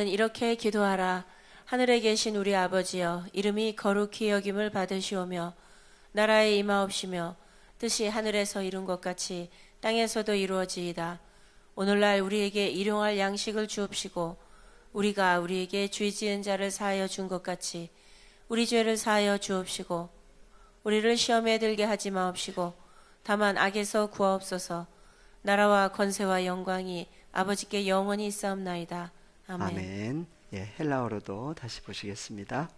이렇게 기도하라. 하늘에 계신 우리 아버지여, 이름이 거룩히 여김을 받으시오며 나라에 임하옵시며 뜻이 하늘에서 이룬 것 같이 땅에서도 이루어지이다. 오늘날 우리에게 일용할 양식을 주옵시고 우리가 우리에게 죄 지은 자를 사하여 준 것 같이 우리 죄를 사하여 주옵시고 우리를 시험에 들게 하지 마옵시고 다만 악에서 구하옵소서. 나라와 권세와 영광이 아버지께 영원히 있사옵나이다. 아멘. 아멘. 예, 헬라어로도 다시 보시겠습니다.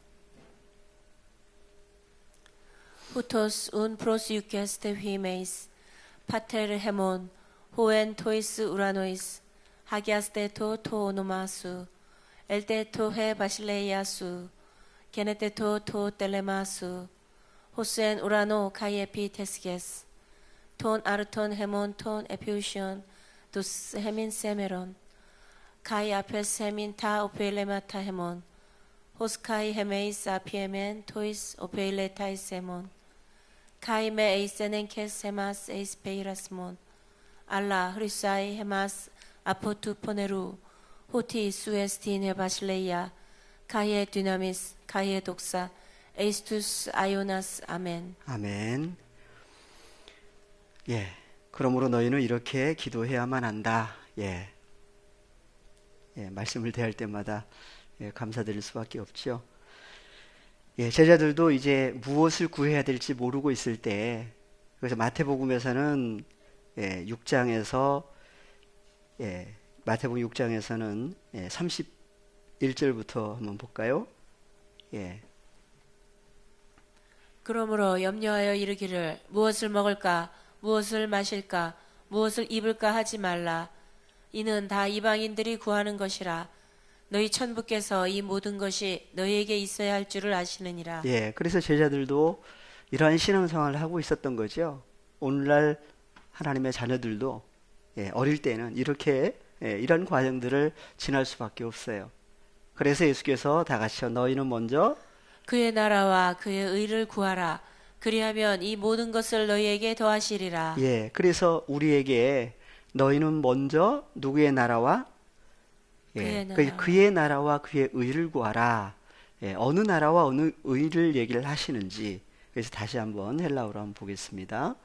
Hutos un proseuches te huimeis, pater hemon, hoen tois uranois, hagias de to onomasu, el de to he basileiasu, genete to telemasu, hosen urano kaiepi tesges, ton arton hemon ton epiusion, dus hemin semeron, kai apes hemin ta opelemata hemon, hoskai hemeis apiemen tois opeletais hemon, kai me eisenen kes hemas eis peirasmon, alla hrisai hemas apotu poneru, hoti suestin he basileia, kai dynamis, kai doxa, eistus ionas. 아멘. 아멘. 예, 그러므로 너희는 이렇게 기도해야만 한다. 예, 말씀을 대할 때마다 감사드릴 수밖에 없죠. 예, 제자들도 이제 무엇을 구해야 될지 모르고 있을 때, 그래서 마태복음에서는 6장에서 마태복음 6장에서는 31절부터 한번 볼까요? 예. 그러므로 염려하여 이르기를 무엇을 먹을까 무엇을 마실까 무엇을 입을까 하지 말라. 이는 다 이방인들이 구하는 것이라. 너희 천부께서 이 모든 것이 너희에게 있어야 할 줄을 아시느니라. 예, 그래서 제자들도 이러한 신앙생활을 하고 있었던 거죠. 오늘날 하나님의 자녀들도 어릴 때는 이렇게 이런 과정들을 지날 수밖에 없어요. 그래서 예수께서 다 같이요, 너희는 먼저 그의 나라와 그의 의를 구하라. 그리하면 이 모든 것을 너희에게 더하시리라. 예, 그래서 우리에게 너희는 먼저 누구의 나라와 그의 나라와 그의 의를 구하라. 어느 나라와 어느 의를 얘기를 하시는지, 그래서 다시 한번 헬라어로 한번 보겠습니다.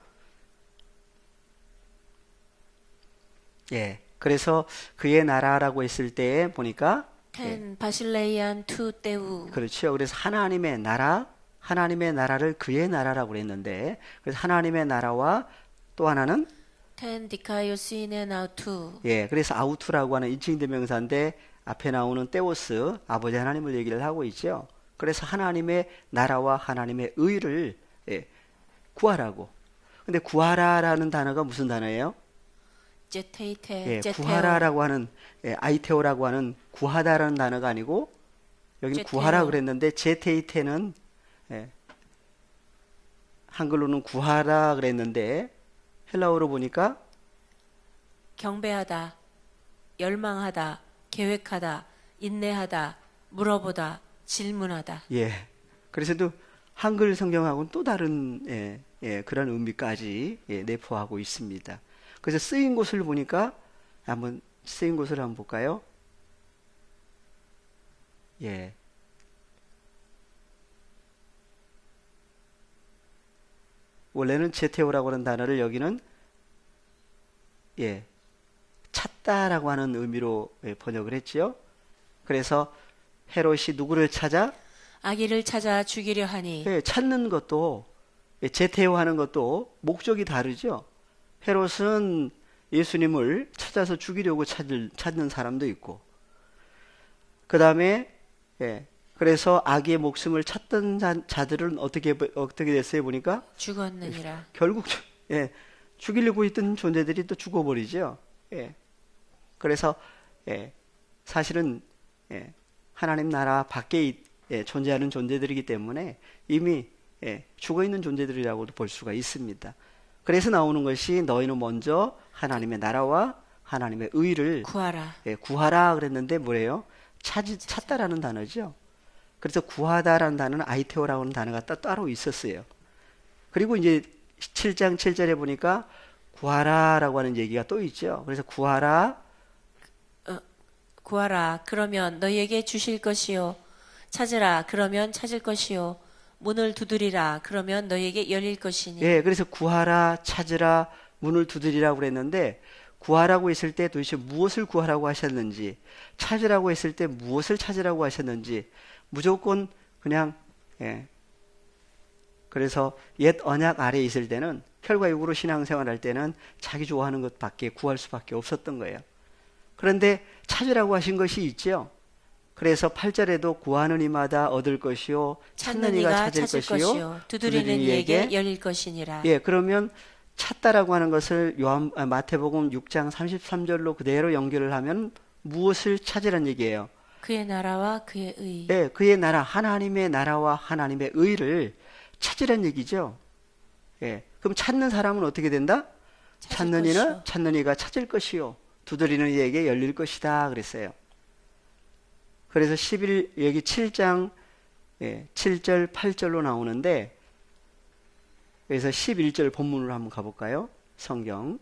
예, 그래서 그의 나라라고 했을 때 보니까 텐 바실레이안 투 때우. 그렇죠. 그래서 하나님의 나라를 그의 나라라고 그랬는데, 그래서 하나님의 나라와 또 하나는 텐 디카요시네 나우투. 예, 그래서 아우투라고 하는 인칭대명사인데 앞에 나오는 테오스, 아버지 하나님을 얘기를 하고 있죠. 그래서 하나님의 나라와 하나님의 의를 구하라고. 근데 구하라라는 단어가 무슨 단어예요? 제테이테. 예, 구하라라고 하는 아이테오라고 하는 구하다라는 단어가 아니고 여기는 제테오. 구하라 그랬는데 제테이테는 한글로는 구하라 그랬는데 헬라어로 보니까 경배하다, 열망하다, 계획하다, 인내하다, 물어보다, 질문하다. 예, 그래서도 한글 성경하고는 또 다른 그런 의미까지 내포하고 있습니다. 그래서 쓰인 곳을 보니까 한번 쓰인 곳을 한번 볼까요? 예. 원래는 제테오라고 하는 단어를 여기는 찾다라고 하는 의미로 번역을 했지요. 그래서 헤롯이 누구를 찾아? 아기를 찾아 죽이려 하니. 찾는 것도 제테오하는 것도 목적이 다르죠. 헤롯은 예수님을 찾아서 죽이려고 찾는 사람도 있고, 그 다음에 그래서 아기의 목숨을 찾던 자들은 어떻게 됐어요? 보니까 죽었느니라. 결국 죽이려고 했던 존재들이 또 죽어버리죠. 그래서 사실은 하나님 나라 밖에 존재하는 존재들이기 때문에 이미 죽어있는 존재들이라고도 볼 수가 있습니다. 그래서 나오는 것이 너희는 먼저 하나님의 나라와 하나님의 의를 구하라 그랬는데 뭐래요? 찾다라는 단어죠. 그래서 구하다라는 단어는 아이테오라고 하는 단어가 따로 있었어요. 그리고 이제 7장 7절에 보니까 구하라라고 하는 얘기가 또 있죠. 그래서 구하라 구하라 그러면 너희에게 주실 것이요 찾으라 그러면 찾을 것이요 문을 두드리라 그러면 너희에게 열릴 것이니. 예, 그래서 구하라, 찾으라, 문을 두드리라고 그랬는데 구하라고 했을 때 도대체 무엇을 구하라고 하셨는지, 찾으라고 했을 때 무엇을 찾으라고 하셨는지 무조건 그냥 그래서 옛 언약 아래에 있을 때는 혈과육으로 신앙생활할 때는 자기 좋아하는 것밖에 구할 수밖에 없었던 거예요. 그런데 찾으라고 하신 것이 있죠. 그래서 8절에도 구하는 이마다 얻을 것이요 찾는 이가 찾을 것이요 두드리는 이에게 열릴 것이니라. 예, 그러면 찾다라고 하는 것을 마태복음 6장 33절로 그대로 연결을 하면 무엇을 찾으란 얘기예요? 그의 나라와 그의 의. 예, 그의 나라, 하나님의 나라와 하나님의 의를 찾으란 얘기죠. 예, 그럼 찾는 사람은 어떻게 된다? 찾는 이는 찾는 이가 찾을 것이요 두드리는 이에게 열릴 것이다 그랬어요. 그래서 여기 7장 7절 8절로 나오는데 그래서 11절 본문으로 한번 가볼까요? 성경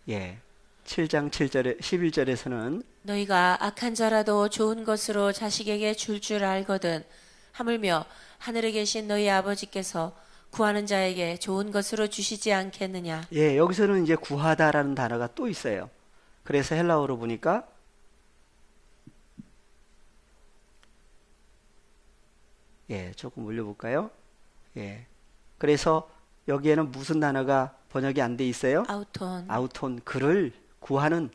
7장 7절에 11절에서는 너희가 악한 자라도 좋은 것으로 자식에게 줄 알거든 하물며 하늘에 계신 너희 아버지께서 구하는 자에게 좋은 것으로 주시지 않겠느냐. 예, 여기서는 이제 구하다라는 단어가 또 있어요. 그래서 헬라어로 보니까 조금 올려볼까요? 그래서 여기에는 무슨 단어가 번역이 안 돼 있어요? 아우톤, 그를 구하는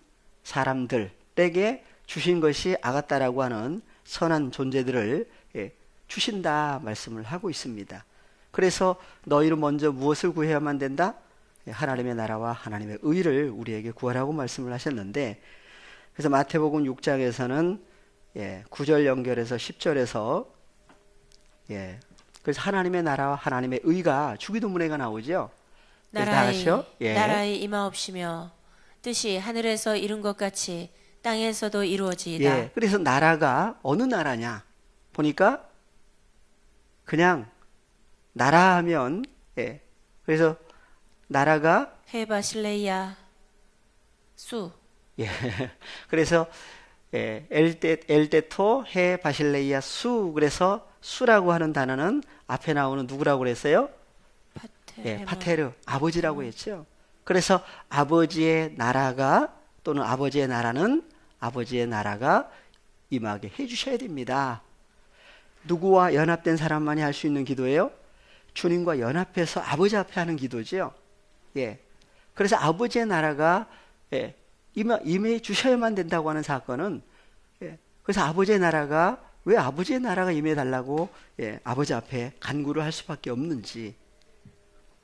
사람들에게 주신 것이 아가따라고 하는 선한 존재들을 주신다 말씀을 하고 있습니다. 그래서 너희는 먼저 무엇을 구해야만 된다? 하나님의 나라와 하나님의 의를 우리에게 구하라고 말씀을 하셨는데 그래서 마태복음 6장에서는 9절 연결해서 10절에서 그래서 하나님의 나라와 하나님의 의가 주기도문에가 나오죠. 나라의 임하옵시며 뜻이 하늘에서 이룬 것 같이 땅에서도 이루어지이다. 그래서 나라가 어느 나라냐 보니까 그냥 나라 하면 그래서 나라가 헤바실레이아 수. 그래서 엘테토 헤 바실레이아 수. 그래서 수라고 하는 단어는 앞에 나오는 누구라고 그랬어요? 파테르 아버지라고 했죠. 그래서 아버지의 나라가 또는 아버지의 나라는 아버지의 나라가 임하게 해주셔야 됩니다. 누구와 연합된 사람만이 할 수 있는 기도예요? 주님과 연합해서 아버지 앞에 하는 기도죠. 그래서 아버지의 나라가 임해 주셔야만 된다고 하는 사건은 그래서 아버지의 나라가 왜 아버지의 나라가 임해 달라고 아버지 앞에 간구를 할 수밖에 없는지.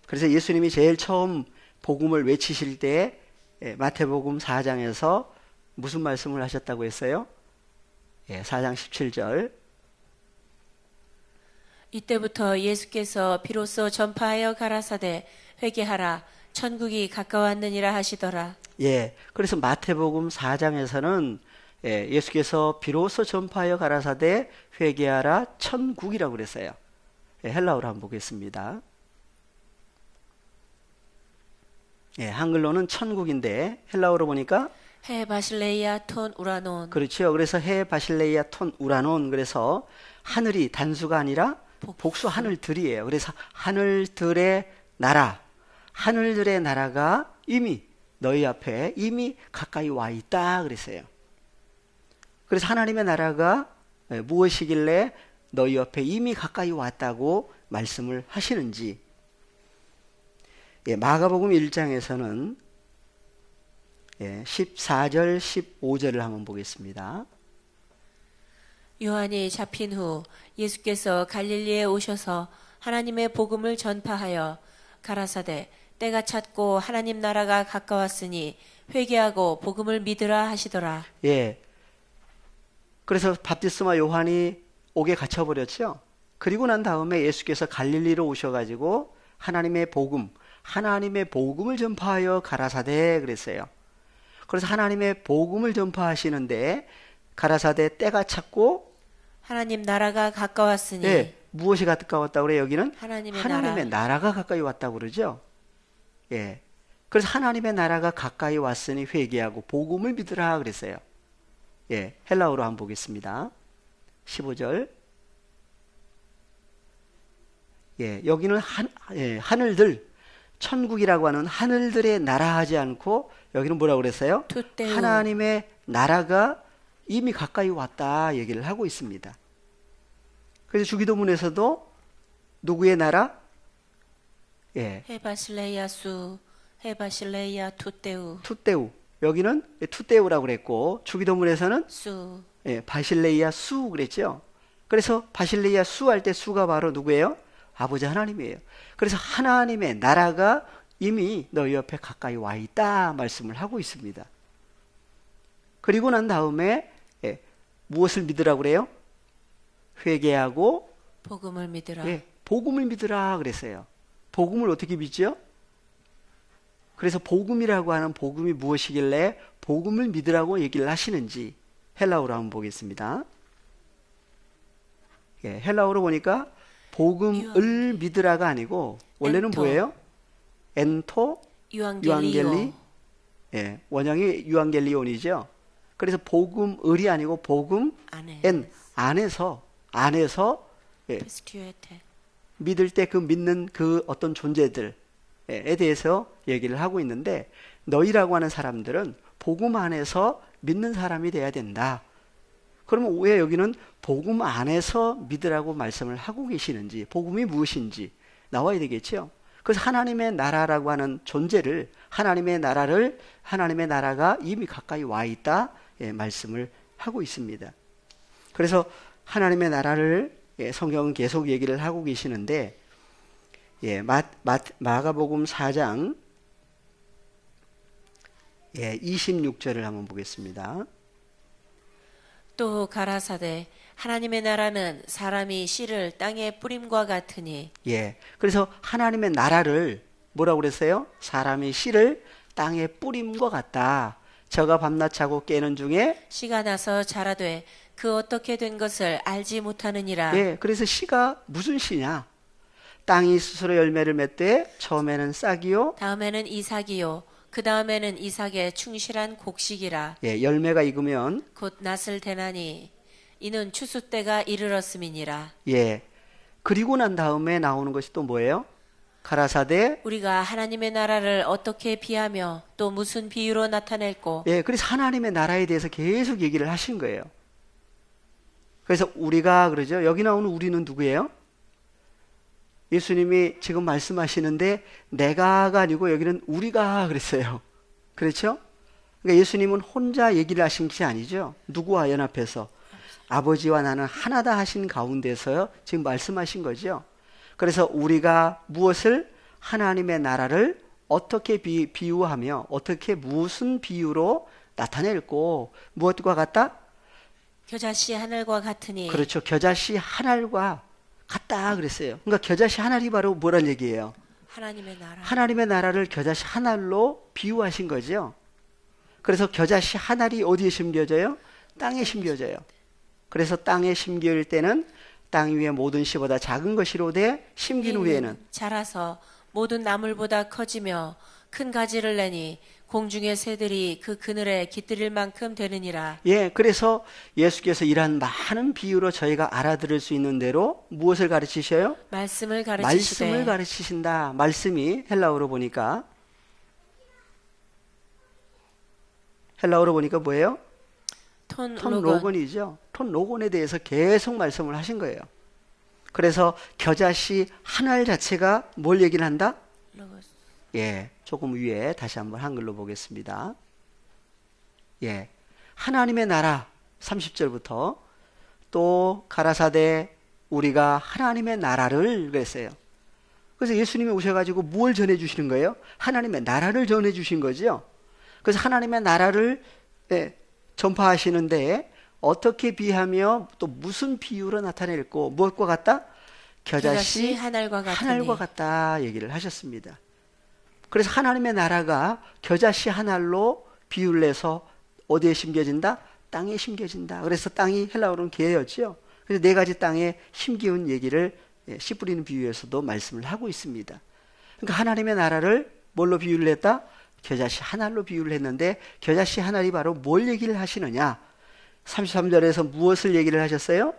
그래서 예수님이 제일 처음 복음을 외치실 때 마태복음 4장에서 무슨 말씀을 하셨다고 했어요? 4장 17절 이때부터 예수께서 비로소 전파하여 가라사대 회개하라 천국이 가까웠느니라 하시더라. 그래서 마태복음 4장에서는 예수께서 비로소 전파하여 가라사대 회개하라 천국이라고 그랬어요. 헬라어로 한번 보겠습니다. 한글로는 천국인데 헬라어로 보니까 헤 바실레이아 톤 우라논. 그렇죠. 그래서 헤 바실레이아 톤 우라논. 그래서 하늘이 단수가 아니라 복수 하늘들이에요. 그래서 하늘들의 나라, 하늘들의 나라가 이미 너희 앞에 이미 가까이 와 있다 그랬어요. 그래서 하나님의 나라가 무엇이길래 너희 옆에 이미 가까이 왔다고 말씀을 하시는지. 마가복음 1장에서는 14절 15절을 한번 보겠습니다. 요한이 잡힌 후 예수께서 갈릴리에 오셔서 하나님의 복음을 전파하여 가라사대 때가 찼고 하나님 나라가 가까웠으니 회개하고 복음을 믿으라 하시더라. 그래서 바티스마 요한이 옥에 갇혀버렸죠. 그리고 난 다음에 예수께서 갈릴리로 오셔가지고 하나님의 복음을 전파하여 가라사대 그랬어요. 그래서 하나님의 복음을 전파하시는데 가라사대 때가 찼고 하나님 나라가 가까웠으니 무엇이 가까웠다고 그래요? 여기는 하나님의 나라가 가까이 왔다고 그러죠. 그래서 하나님의 나라가 가까이 왔으니 회개하고 복음을 믿으라 그랬어요. 예, 헬라어로 한번 보겠습니다. 15절. 예, 여기는 하늘들, 천국이라고 하는 하늘들의 나라 하지 않고 여기는 뭐라고 그랬어요? 투떼우. 하나님의 나라가 이미 가까이 왔다 얘기를 하고 있습니다. 그래서 주기도문에서도 누구의 나라? 예, 헤바실레이아 수, 헤바실레이아 투떼우. 투떼우. 여기는 투떼우라고 그랬고 주기도문에서는 수. 예, 바실레이아 수 그랬죠. 그래서 바실레이아 수 할 때 수가 바로 누구예요? 아버지 하나님이에요. 그래서 하나님의 나라가 이미 너희 옆에 가까이 와 있다 말씀을 하고 있습니다. 그리고 난 다음에 무엇을 믿으라고 그래요? 회개하고 복음을 믿으라. 복음을 믿으라 그랬어요. 복음을 어떻게 믿죠? 그래서 복음이라고 하는 복음이 무엇이길래 복음을 믿으라고 얘기를 하시는지 헬라어로 한번 보겠습니다. 헬라어로 보니까 복음을 믿으라가 아니고 원래는 엔토. 뭐예요? 엔토 유앙겔리. 원형이 유앙겔리온이죠. 그래서 복음을이 아니고 복음 엔 안에서 피스티오에테. 믿을 때 그 믿는 그 어떤 존재들에 대해서 얘기를 하고 있는데 너희라고 하는 사람들은 복음 안에서 믿는 사람이 돼야 된다. 그러면 왜 여기는 복음 안에서 믿으라고 말씀을 하고 계시는지, 복음이 무엇인지 나와야 되겠죠. 그래서 하나님의 나라라고 하는 존재를, 하나님의 나라가 이미 가까이 와 있다 말씀을 하고 있습니다. 그래서 하나님의 나라를 성경은 계속 얘기를 하고 계시는데 마가복음 4장 26절을 한번 보겠습니다. 또 가라사대 하나님의 나라는 사람이 씨를 땅에 뿌림과 같으니. 그래서 하나님의 나라를 뭐라고 그랬어요? 사람이 씨를 땅에 뿌림과 같다. 저가 밤낮 자고 깨는 중에 씨가 나서 자라되 그 어떻게 된 것을 알지 못하느니라. 그래서 씨가 무슨 씨냐? 땅이 스스로 열매를 맺되 처음에는 싹이요, 다음에는 이삭이요, 그 다음에는 이삭의 충실한 곡식이라. 열매가 익으면 곧 낫을 대나니 이는 추수 때가 이르렀음이니라. 그리고 난 다음에 나오는 것이 또 뭐예요? 가라사대 우리가 하나님의 나라를 어떻게 비하며 또 무슨 비유로 나타낼꼬. 그래서 하나님의 나라에 대해서 계속 얘기를 하신 거예요. 그래서 우리가 그러죠. 여기 나오는 우리는 누구예요? 예수님이 지금 말씀하시는데 내가가 아니고 여기는 우리가 그랬어요. 그렇죠? 그러니까 예수님은 혼자 얘기를 하신 것이 아니죠. 누구와 연합해서 아버지와 나는 하나다 하신 가운데서요. 지금 말씀하신 거죠. 그래서 우리가 무엇을 하나님의 나라를 어떻게 비유하며 어떻게 무슨 비유로 나타낼고 무엇과 같다? 겨자씨 하늘과 같으니. 그렇죠. 겨자씨 하늘과 같다 그랬어요. 그러니까 겨자씨 하늘이 바로 뭐란 얘기예요? 하나님의 나라. 하나님의 나라를 겨자씨 하늘로 비유하신 거죠. 그래서 겨자씨 하늘이 어디에 심겨져요? 땅에 심겨져요. 그래서 땅에 심겨질 때는 땅 위의 모든 씨보다 작은 것이로되 심긴 후에는 자라서 모든 나물보다 커지며 큰 가지를 내니 공중의 새들이 그 그늘에 깃들일 만큼 되느니라. 그래서 예수께서 이러한 많은 비유로 저희가 알아들을 수 있는 대로 무엇을 가르치셔요? 말씀을 가르치시되. 말씀을 가르치신다. 말씀이 헬라어로 보니까 뭐예요? 톤 로건이죠. 톤 로건에 대해서 계속 말씀을 하신 거예요. 그래서 겨자씨 하늘 자체가 뭘 얘기를 한다? 로고스. 조금 위에 다시 한번 한글로 보겠습니다. 하나님의 나라 30절부터 또 가라사대 우리가 하나님의 나라를 그랬어요. 그래서 예수님이 오셔가지고 무엇을 전해주시는 거예요? 하나님의 나라를 전해주신 거죠. 그래서 하나님의 나라를 전파하시는데 어떻게 비하며 또 무슨 비유로 나타낼고 무엇과 같다? 겨자씨 하늘과 같다 얘기를 하셨습니다. 그래서 하나님의 나라가 겨자씨 하늘로 비유를 해서 어디에 심겨진다? 땅에 심겨진다. 그래서 땅이 헬라어로는 게였죠. 그래서 네 가지 땅에 심기운 얘기를 씨 뿌리는 비유에서도 말씀을 하고 있습니다. 그러니까 하나님의 나라를 뭘로 비유를 했다? 겨자씨 한 알로 비유를 했는데 겨자씨 한 알이 바로 뭘 얘기를 하시느냐? 33절에서 무엇을 얘기를 하셨어요?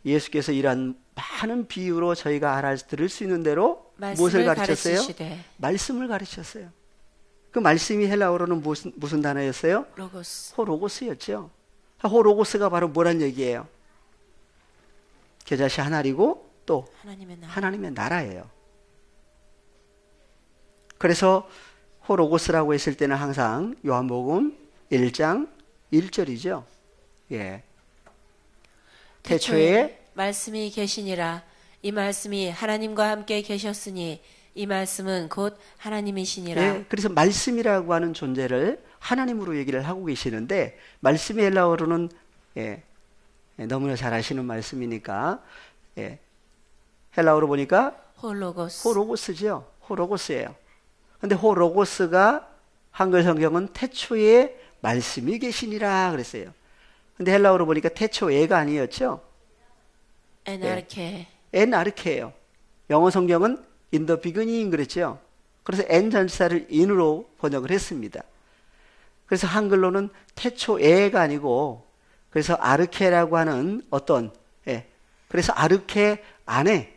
예수께서 이러한 많은 비유로 저희가 알아들을 수 있는 대로 무엇을 가르쳤어요? 가르치시되. 말씀을 가르쳤어요. 그 말씀이 헬라어로는 무슨 단어였어요? 로고스. 호로고스였죠. 호로고스가 바로 뭐란 얘기예요? 겨자씨 한 알이고 또 하나님의 나라예요. 그래서 호로고스라고 했을 때는 항상 요한복음 1장 1절이죠. 예. 태초에 말씀이 계시니라. 이 말씀이 하나님과 함께 계셨으니 이 말씀은 곧 하나님이시니라. 예, 그래서 말씀이라고 하는 존재를 하나님으로 얘기를 하고 계시는데 말씀이 헬라어로는 너무나 잘 아시는 말씀이니까 헬라어로 보니까 호로고스죠. 호로고스예요. 근데 호로고스가 한글 성경은 태초에 말씀이 계시니라 그랬어요. 근데 헬라어로 보니까 태초에가 아니었죠. 엔아르케예요. 영어 성경은 in the beginning 그랬죠. 그래서 n 전치사를 in으로 번역을 했습니다. 그래서 한글로는 태초에가 아니고 그래서 아르케라고 하는 어떤 그래서 아르케 안에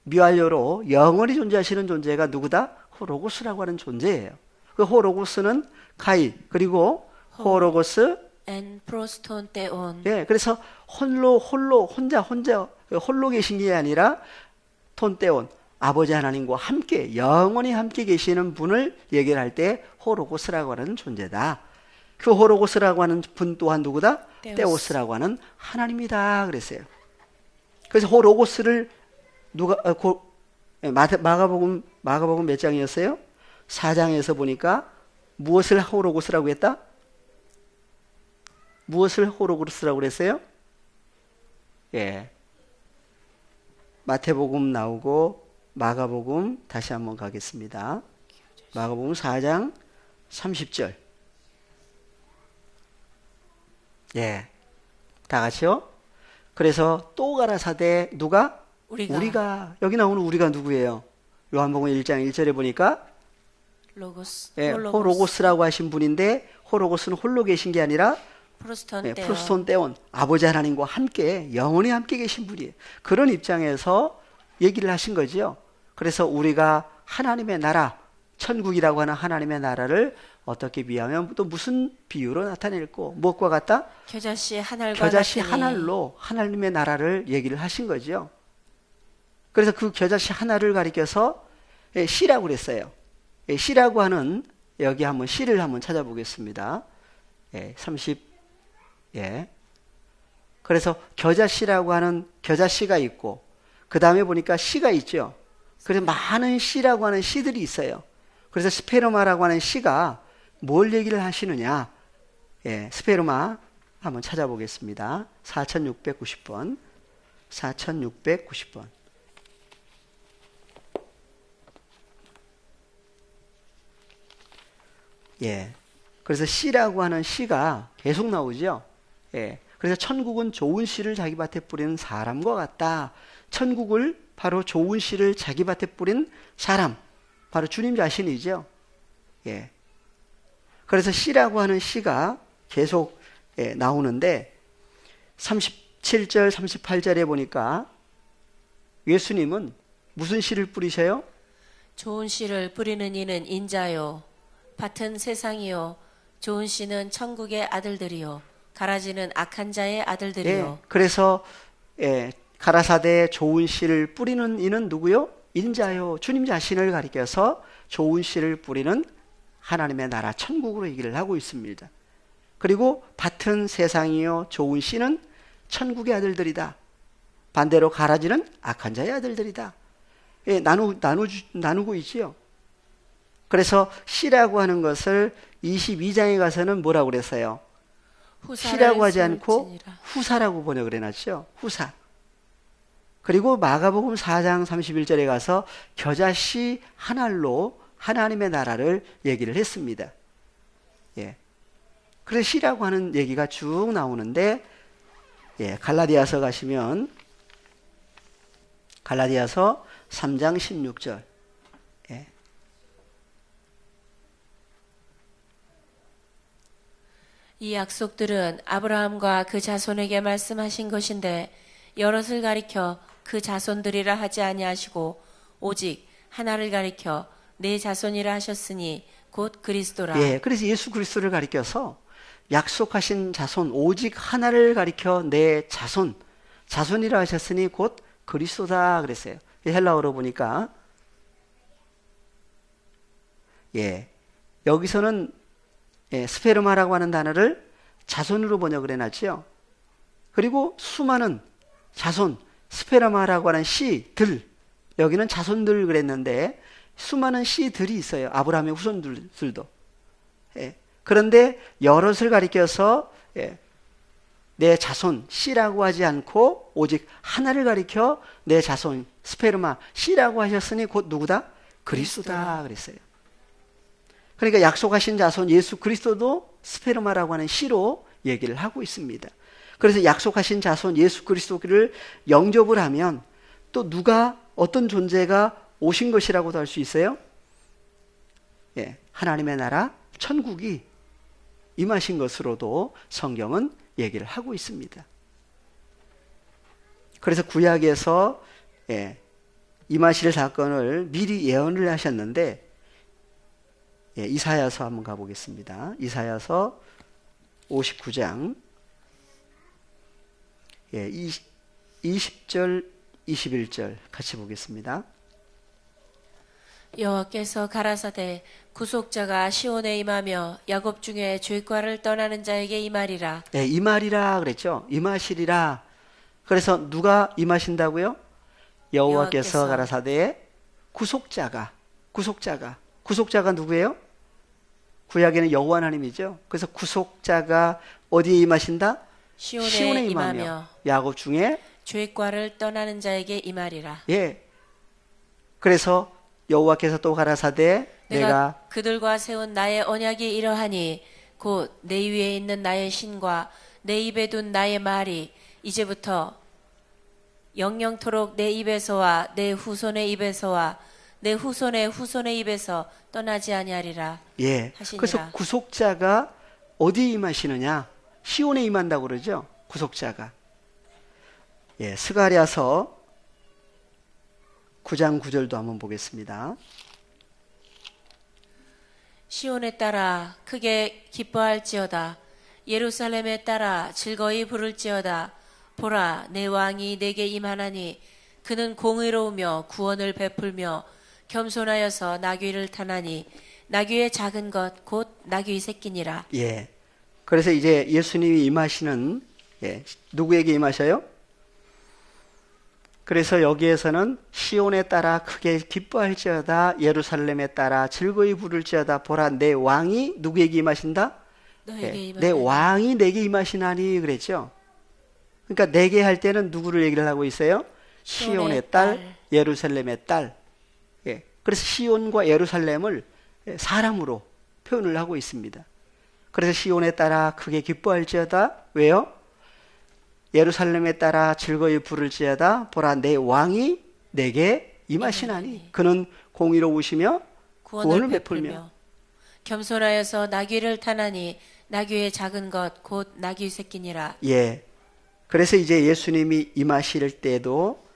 미완료로 영원히 존재하시는 존재가 누구다? 호로고스라고 하는 존재예요. 그 호로고스는 카이 그리고 호로고스 엔 프로스톤 때온. 그래서 혼자 홀로 계신 게 아니라 톤때온 아버지 하나님과 함께 영원히 함께 계시는 분을 얘기를 할 때 호로고스라고 하는 존재다. 그 호로고스라고 하는 분 또한 누구다? 때오스라고 하는 하나님이다 그랬어요. 그래서 호로고스를 마가복음 몇 장이었어요? 4장에서 보니까 무엇을 호로고스라고 했다? 무엇을 호로고스라고 그랬어요? 마태복음 나오고 마가복음 다시 한번 가겠습니다. 마가복음 4장 30절. 다 같이요. 그래서 또 가라사대 누가? 우리가. 여기 나오는 우리가 누구예요? 요한복음 1장 1절에 보니까 호로고스라고 하신 분인데 호로고스는 홀로 계신 게 아니라 프로스톤 때온 아버지 하나님과 함께 영원히 함께 계신 분이에요. 그런 입장에서 얘기를 하신 거죠. 그래서 우리가 하나님의 나라, 천국이라고 하는 하나님의 나라를 어떻게 비하면 또 무슨 비유로 나타낼고 무엇과 같다? 겨자씨 한 알로 하나님의 나라를 얘기를 하신 거죠. 그래서 그 겨자씨 하나를 가리켜서 씨라고 그랬어요. 씨라고 하는 여기 한번 씨를 한번 찾아보겠습니다. 30 그래서 겨자씨라고 하는 겨자씨가 있고 그 다음에 보니까 씨가 있죠. 그래서 많은 씨라고 하는 씨들이 있어요. 그래서 스페르마라고 하는 씨가 뭘 얘기를 하시느냐? 스페르마 한번 찾아보겠습니다. 4690번. 4690번. 그래서 씨라고 하는 씨가 계속 나오죠. 그래서 천국은 좋은 씨를 자기 밭에 뿌리는 사람과 같다. 천국을 바로 좋은 씨를 자기 밭에 뿌린 사람, 바로 주님 자신이죠. 그래서 씨라고 하는 씨가 계속 나오는데 37절, 38절에 보니까 예수님은 무슨 씨를 뿌리셔요? 좋은 씨를 뿌리는 이는 인자요, 밭은 세상이요, 좋은 씨는 천국의 아들들이요, 가라지는 악한 자의 아들들이요. 그래서 가라사대에 좋은 씨를 뿌리는 이는 누구요? 인자요. 주님 자신을 가리켜서 좋은 씨를 뿌리는 하나님의 나라 천국으로 얘기를 하고 있습니다. 그리고 밭은 세상이요, 좋은 씨는 천국의 아들들이다. 반대로 가라지는 악한 자의 아들들이다. 나누고 있지요. 그래서 씨라고 하는 것을 22장에 가서는 뭐라고 그랬어요? 씨라고 하지 않고 후사라고 번역을 해놨죠. 후사. 그리고 마가복음 4장 31절에 가서 겨자씨 한 알로 하나님의 나라를 얘기를 했습니다. 그래서 씨라고 하는 얘기가 쭉 나오는데 갈라디아서 가시면 갈라디아서 3장 16절. 이 약속들은 아브라함과 그 자손에게 말씀하신 것인데 여럿을 가리켜 그 자손들이라 하지 아니하시고 오직 하나를 가리켜 내 자손이라 하셨으니 곧 그리스도라. 예, 그래서 예수 그리스도를 가리켜서 약속하신 자손 오직 하나를 가리켜 내 자손, 자손이라 하셨으니 곧 그리스도다 그랬어요. 헬라어로 보니까 예, 여기서는 스페르마라고 하는 단어를 자손으로 번역을 해놨죠. 그리고 수많은 자손, 스페르마라고 하는 씨들, 여기는 자손들 그랬는데 수많은 씨들이 있어요. 아브라함의 후손들도. 그런데 여럿을 가리켜서 내 자손 씨라고 하지 않고 오직 하나를 가리켜 내 자손 스페르마 씨라고 하셨으니 곧 누구다? 그리스도다 그랬어요. 그러니까 약속하신 자손 예수 그리스도도 스페르마라고 하는 씨로 얘기를 하고 있습니다. 그래서 약속하신 자손 예수 그리스도를 영접을 하면 또 누가 어떤 존재가 오신 것이라고도 할 수 있어요? 하나님의 나라 천국이 임하신 것으로도 성경은 얘기를 하고 있습니다. 그래서 구약에서 임하실 사건을 미리 예언을 하셨는데 이사야서 한번 가보겠습니다. 이사야서 59장 20절 21절 같이 보겠습니다. 여호와께서 가라사대 구속자가 시온에 임하며 야곱 중에 죄과를 떠나는 자에게 임하리라. 네, 임하리라 그랬죠. 임하시리라. 그래서 누가 임하신다고요? 여호와께서 가라사대 구속자가 누구예요? 구약에는 여호와 하나님이죠. 그래서 구속자가 어디에 임하신다? 시온에 임하며 야곱 중에 죄과를 떠나는 자에게 임하리라. 예. 그래서 여호와께서 또 가라사대 내가 그들과 세운 나의 언약이 이러하니 곧 내 위에 있는 나의 신과 내 입에 둔 나의 말이 이제부터 영영토록 내 입에서와 내 후손의 입에서와 내 후손의 후손의 입에서 떠나지 아니하리라. 예. 하시니라. 그래서 구속자가 어디에 임하시느냐? 시온에 임한다고 그러죠. 구속자가. 예, 스가랴서 9장 9절도 한번 보겠습니다. 시온에 따라 크게 기뻐할지어다. 예루살렘에 따라 즐거이 부를지어다. 보라, 내 왕이 내게 임하나니 그는 공의로우며 구원을 베풀며 겸손하여서 나귀를 타나니 나귀의 작은 것 곧 나귀 새끼니라. 예. 그래서 이제 예수님이 임하시는 누구에게 임하셔요? 그래서 여기에서는 시온에 따라 크게 기뻐할지어다 예루살렘에 따라 즐거이 부를지어다 보라 내 왕이 누구에게 임하신다? 내 왕이 내게 임하시나니 그랬죠. 그러니까 내게 할 때는 누구를 얘기를 하고 있어요? 시온의 딸, 예루살렘의 딸. 그래서 시온과 예루살렘을 사람으로 표현을 하고 있습니다. 그래서 시온에 따라 크게 기뻐할지어다. 왜요? 예루살렘에 따라 즐거이 부를지어다. 보라 내 왕이 내게 임하시나니 그는 공의로우시며 구원을 베풀며 겸손하여서 나귀를 타나니 나귀의 작은 것 곧 나귀 새끼니라. 예. 그래서 이제 예수님이 임하실 때도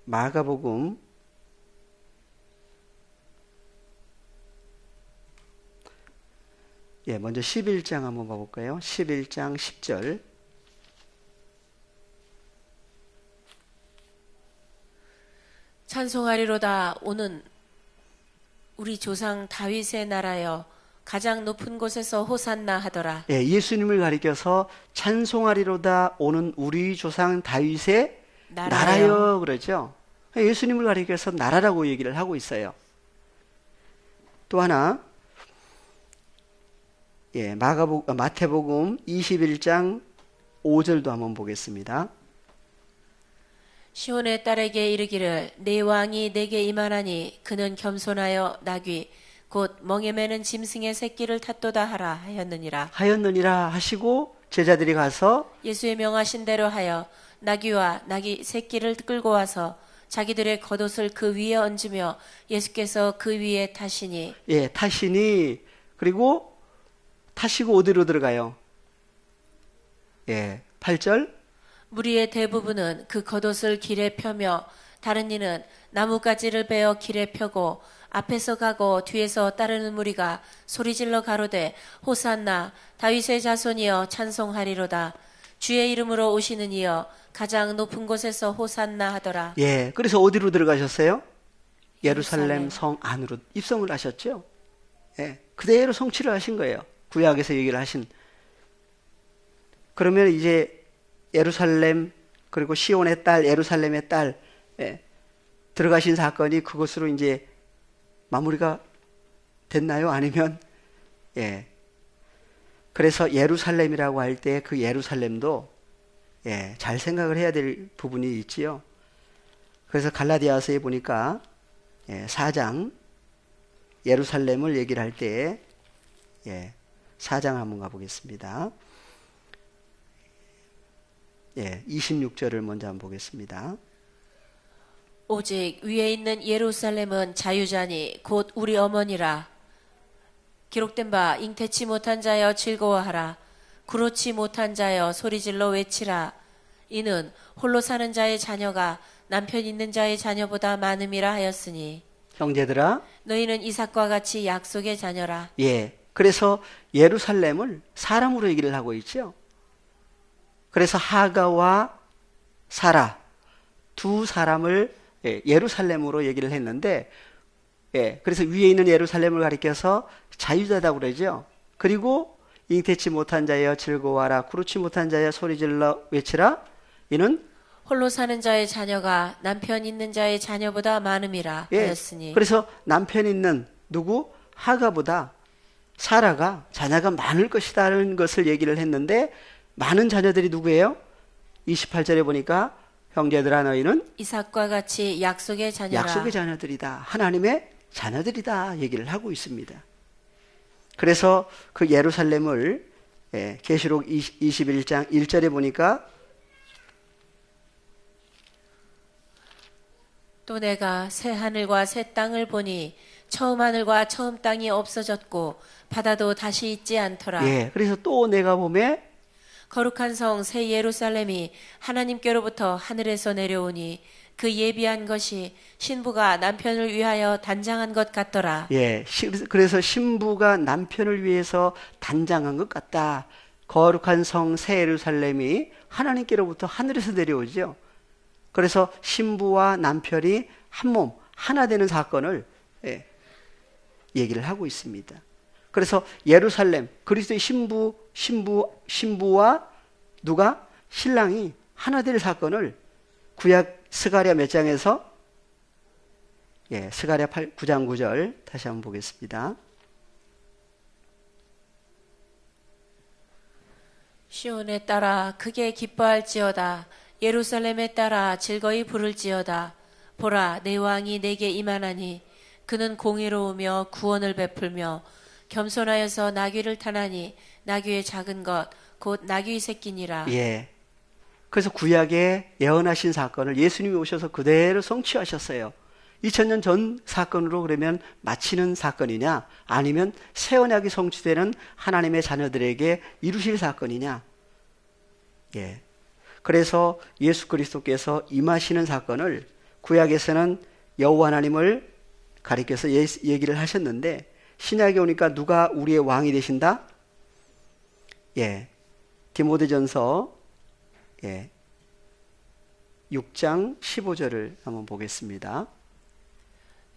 마가복음 11장 한번 봐볼까요? 11장 10절. 찬송하리로다 오는 우리 조상 다윗의 나라여 가장 높은 곳에서 호산나 하더라. 예수님을 가리켜서 찬송하리로다 오는 우리 조상 다윗의 나라여 그러죠. 예수님을 가리켜서 나라라고 얘기를 하고 있어요. 또 하나 마태복음 21장 5절도 한번 보겠습니다. 시온의 딸에게 이르기를 내 왕이 내게 임하나니 그는 겸손하여 나귀 곧 멍에 매는 짐승의 새끼를 탓도다 하라 하였느니라. 하시고 제자들이 가서 예수의 명하신 대로 하여 나귀와 나귀 새끼를 끌고 와서 자기들의 겉옷을 그 위에 얹으며 예수께서 그 위에 타시니. 예, 타시니. 그리고 타시고 어디로 들어가요? 예, 8절. 무리의 대부분은 그 겉옷을 길에 펴며 다른 이는 나뭇가지를 베어 길에 펴고 앞에서 가고 뒤에서 따르는 무리가 소리질러 가로되 호산나 다윗의 자손이여 찬송하리로다. 주의 이름으로 오시는 이여 가장 높은 곳에서 호산나 하더라. 예, 그래서 어디로 들어가셨어요? 예루살렘 예루살렘. 성 안으로 입성을 하셨죠. 예, 그대로 성취를 하신 거예요. 구약에서 얘기를 하신. 그러면 이제 예루살렘 그리고 시온의 딸 예루살렘의 딸 들어가신 사건이 그것으로 이제 마무리가 됐나요? 아니면 그래서 예루살렘이라고 할 때 그 예루살렘도 잘 생각을 해야 될 부분이 있지요. 그래서 갈라디아서에 보니까 4장 예루살렘을 얘기를 할 때 4장 한번 가보겠습니다. 26절을 먼저 한번 보겠습니다. 오직 위에 있는 예루살렘은 자유자니 곧 우리 어머니라. 기록된 바 잉태치 못한 자여 즐거워하라. 구로치 못한 자여 소리질러 외치라. 이는 홀로 사는 자의 자녀가 남편 있는 자의 자녀보다 많음이라 하였으니. 형제들아, 너희는 이삭과 같이 약속의 자녀라. 그래서 예루살렘을 사람으로 얘기를 하고 있죠. 그래서 하가와 사라 두 사람을 예루살렘으로 얘기를 했는데, 그래서 위에 있는 예루살렘을 가리켜서 자유자다고 그러죠. 그리고 잉태치 못한 자여 즐거워하라. 구르치 못한 자여 소리질러 외치라. 이는 홀로 사는 자의 자녀가 남편 있는 자의 자녀보다 많음이라 하였으니. 그래서 남편 있는 누구? 하가보다 사라가 자녀가 많을 것이라는 것을 얘기를 했는데, 많은 자녀들이 누구예요? 28절에 보니까 형제들아 너희는 이삭과 같이 약속의 자녀라. 약속의 자녀들이다. 하나님의 자녀들이다 얘기를 하고 있습니다. 그래서 그 예루살렘을 계시록 21장 1절에 보니까 또 내가 새 하늘과 새 땅을 보니 처음 하늘과 처음 땅이 없어졌고 바다도 다시 있지 않더라. 그래서 또 내가 보매 거룩한 성 새 예루살렘이 하나님께로부터 하늘에서 내려오니 그 예비한 것이 신부가 남편을 위하여 단장한 것 같더라. 그래서 신부가 남편을 위해서 단장한 것 같다. 거룩한 성 새 예루살렘이 하나님께로부터 하늘에서 내려오죠. 그래서 신부와 남편이 한 몸, 하나 되는 사건을 얘기를 하고 있습니다. 그래서 예루살렘, 그리스도의 신부와 누가? 신랑이 하나 될 사건을 구약 스가랴 몇 장에서? 스가랴 9장 9절 다시 한번 보겠습니다. 시온에 따라 크게 기뻐할지어다. 예루살렘에 따라 즐거이 부를지어다. 보라, 내 왕이 내게 임하나니 그는 공의로우며 구원을 베풀며 겸손하여서 나귀를 타나니 나귀의 작은 것 곧 나귀 새끼니라. 그래서 구약에 예언하신 사건을 예수님이 오셔서 그대로 성취하셨어요. 2000년 전 사건으로 그러면 마치는 사건이냐, 아니면 새 언약이 성취되는 하나님의 자녀들에게 이루실 사건이냐. 그래서 예수 그리스도께서 임하시는 사건을 구약에서는 여호와 하나님을 가리켜서 얘기를 하셨는데, 신약에 오니까 누가 우리의 왕이 되신다? 디모데전서 6장 15절을 한번 보겠습니다.